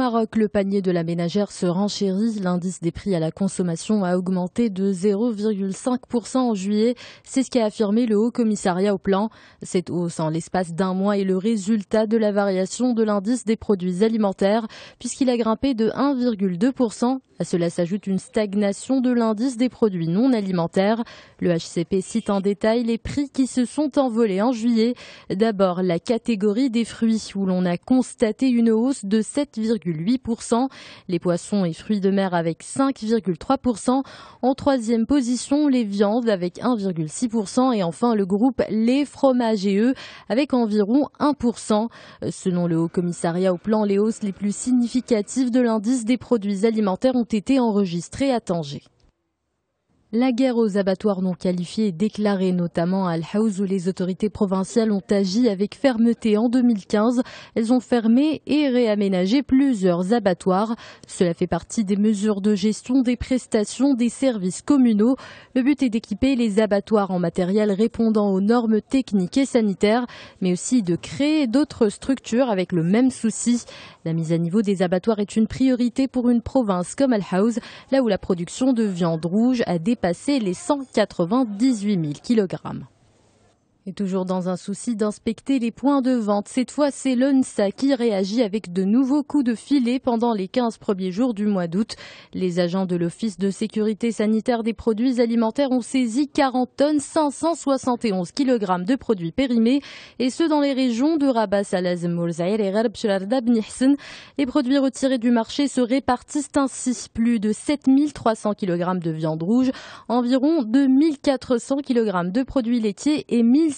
Maroc, le panier de la ménagère se renchérit. L'indice des prix à la consommation a augmenté de 0,5% en juillet. C'est ce qu'a affirmé le Haut Commissariat au Plan. Cette hausse en l'espace d'un mois est le résultat de la variation de l'indice des produits alimentaires, puisqu'il a grimpé de 1,2%. À cela s'ajoute une stagnation de l'indice des produits non alimentaires. Le HCP cite en détail les prix qui se sont envolés en juillet. D'abord, la catégorie des fruits, où l'on a constaté une hausse de 7,8%. Les poissons et fruits de mer avec 5,3%. En troisième position, les viandes avec 1,6%. Et enfin, le groupe lait, fromage et œufs avec environ 1%. Selon le Haut Commissariat au Plan, les hausses les plus significatives de l'indice des produits alimentaires ont été enregistrées à Tanger. La guerre aux abattoirs non qualifiés est déclarée, notamment à Al-Haouz où les autorités provinciales ont agi avec fermeté en 2015. Elles ont fermé et réaménagé plusieurs abattoirs. Cela fait partie des mesures de gestion des prestations des services communaux. Le but est d'équiper les abattoirs en matériel répondant aux normes techniques et sanitaires, mais aussi de créer d'autres structures avec le même souci. La mise à niveau des abattoirs est une priorité pour une province comme Al-Haouz, là où la production de viande rouge a dépassé les 198 000 kg. Et toujours dans un souci d'inspecter les points de vente, cette fois c'est l'ONSA qui réagit avec de nouveaux coups de filet pendant les 15 premiers jours du mois d'août. Les agents de l'Office de sécurité sanitaire des produits alimentaires ont saisi 40 tonnes 571 kg de produits périmés, et ce dans les régions de Rabat, Salazem, Moulzaïr et Gharb Chlarda Ben Ihsen. Les produits retirés du marché se répartissent ainsi: plus de 7300 kg de viande rouge, environ 2400 kg de produits laitiers et 1700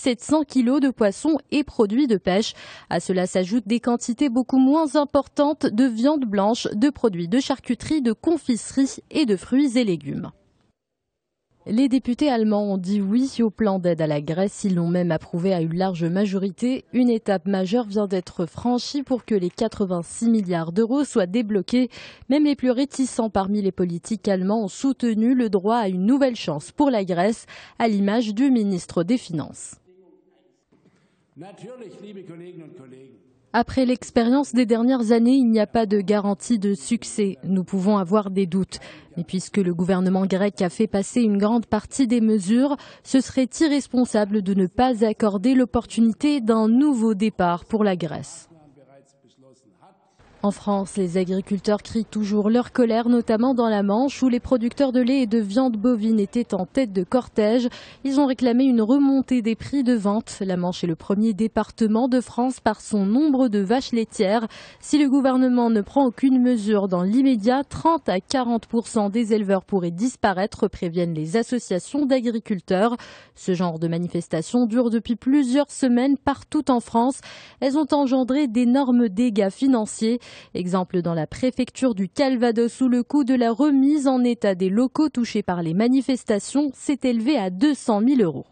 kg de poissons et produits de pêche. À cela s'ajoutent des quantités beaucoup moins importantes de viande blanche, de produits de charcuterie, de confiserie et de fruits et légumes. Les députés allemands ont dit oui au plan d'aide à la Grèce. Ils l'ont même approuvé à une large majorité. Une étape majeure vient d'être franchie pour que les 86 milliards d'euros soient débloqués. Même les plus réticents parmi les politiques allemands ont soutenu le droit à une nouvelle chance pour la Grèce, à l'image du ministre des Finances. Après l'expérience des dernières années, il n'y a pas de garantie de succès. Nous pouvons avoir des doutes. Mais puisque le gouvernement grec a fait passer une grande partie des mesures, ce serait irresponsable de ne pas accorder l'opportunité d'un nouveau départ pour la Grèce. En France, les agriculteurs crient toujours leur colère, notamment dans la Manche, où les producteurs de lait et de viande bovine étaient en tête de cortège. Ils ont réclamé une remontée des prix de vente. La Manche est le premier département de France par son nombre de vaches laitières. Si le gouvernement ne prend aucune mesure dans l'immédiat, 30 à 40% des éleveurs pourraient disparaître, préviennent les associations d'agriculteurs. Ce genre de manifestations dure depuis plusieurs semaines partout en France. Elles ont engendré d'énormes dégâts financiers. Exemple dans la préfecture du Calvados où le coût de la remise en état des locaux touchés par les manifestations s'est élevé à 200 000 €.